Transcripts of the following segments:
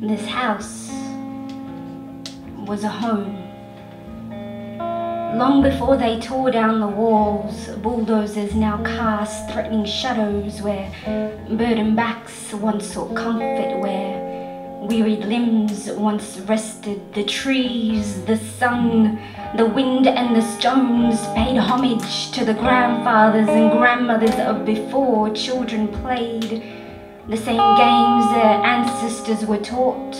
This house was a home. Long before they tore down the walls, bulldozers now cast threatening shadows where burdened backs once sought comfort, where wearied limbs once rested. The trees, the sun, the wind and the stones paid homage to the grandfathers and grandmothers of before. Children played the same games their ancestors were taught.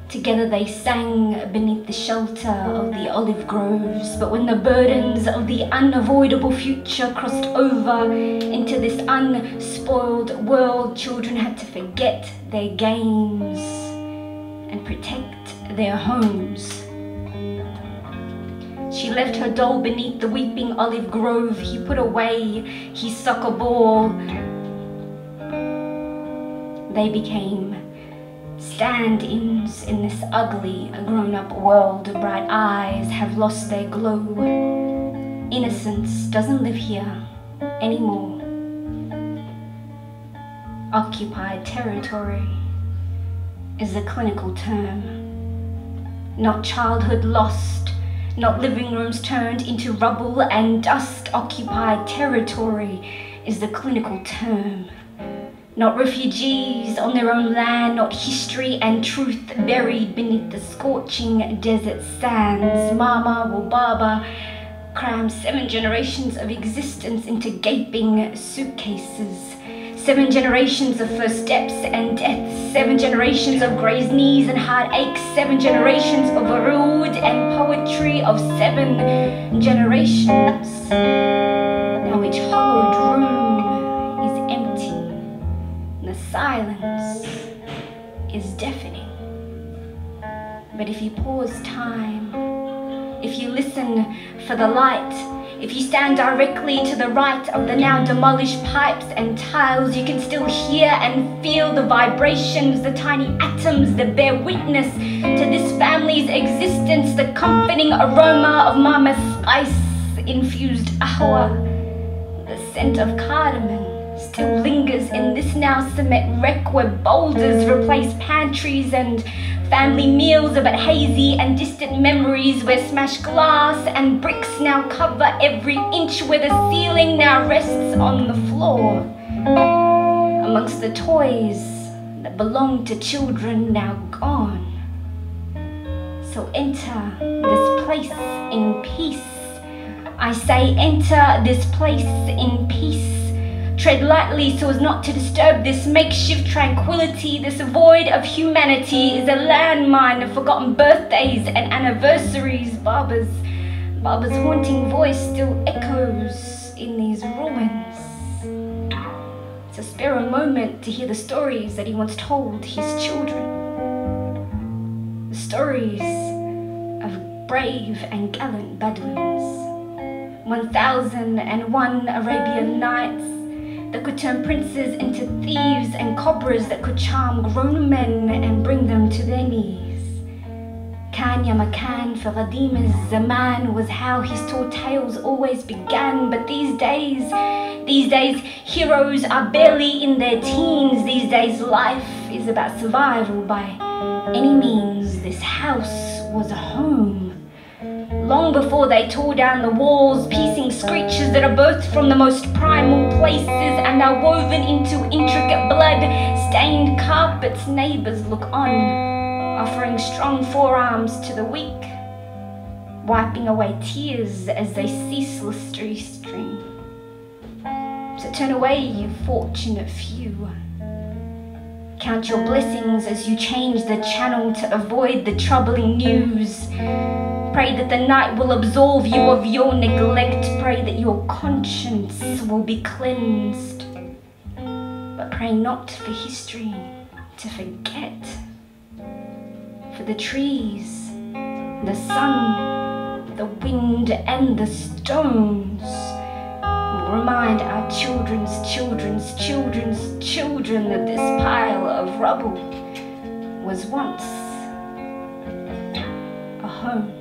Together they sang beneath the shelter of the olive groves. But when the burdens of the unavoidable future crossed over into this unspoiled world, children had to forget their games and protect their homes. She left her doll beneath the weeping olive grove. He put away his soccer ball. They became stand-ins in this ugly, grown-up world. Bright eyes have lost their glow. Innocence doesn't live here anymore. Occupied territory is the clinical term. Not childhood lost, not living rooms turned into rubble and dust. Occupied territory is the clinical term. Not refugees on their own land, not history and truth buried beneath the scorching desert sands. Mama or Baba crams 7 generations of existence into gaping suitcases. 7 generations of first steps and deaths. 7 generations of grazed knees and heartaches. 7 generations of rude and poetry of 7 generations. Now each hollowed room is empty. The silence is deafening. But if you pause time, if you listen for the light, if you stand directly to the right of the now demolished pipes and tiles, you can still hear and feel the vibrations, the tiny atoms that bear witness to this family's existence, the comforting aroma of Mama's spice-infused ahwa, the scent of cardamom still lingers in this now cement wreck where boulders replace pantries and family meals are but hazy and distant memories, where smashed glass and bricks now cover every inch, where the ceiling now rests on the floor. Amongst the toys that belong to children now gone. So enter this place in peace. I say enter this place in peace. Tread lightly so as not to disturb this makeshift tranquility. This void of humanity is a landmine of forgotten birthdays and anniversaries. Baba's haunting voice still echoes in these ruins. So spare a moment to hear the stories that he once told his children. The stories of brave and gallant Bedouins. 1001 Arabian Nights that could turn princes into thieves and cobras that could charm grown men and bring them to their knees. Kan ya makan for Qadim az-Zaman was how his tall tales always began. But these days, heroes are barely in their teens. These days, life is about survival by any means. This house was a home. Long before they tore down the walls, piecing screeches that are birthed from the most primal places and are woven into intricate blood-stained carpets. Neighbors look on, offering strong forearms to the weak, wiping away tears as they ceaselessly stream. So turn away, you fortunate few. Count your blessings as you change the channel to avoid the troubling news. Pray that the night will absolve you of your neglect. Pray that your conscience will be cleansed. But pray not for history to forget. For the trees, the sun, the wind and the stones will remind our children's children that this pile of rubble was once a home.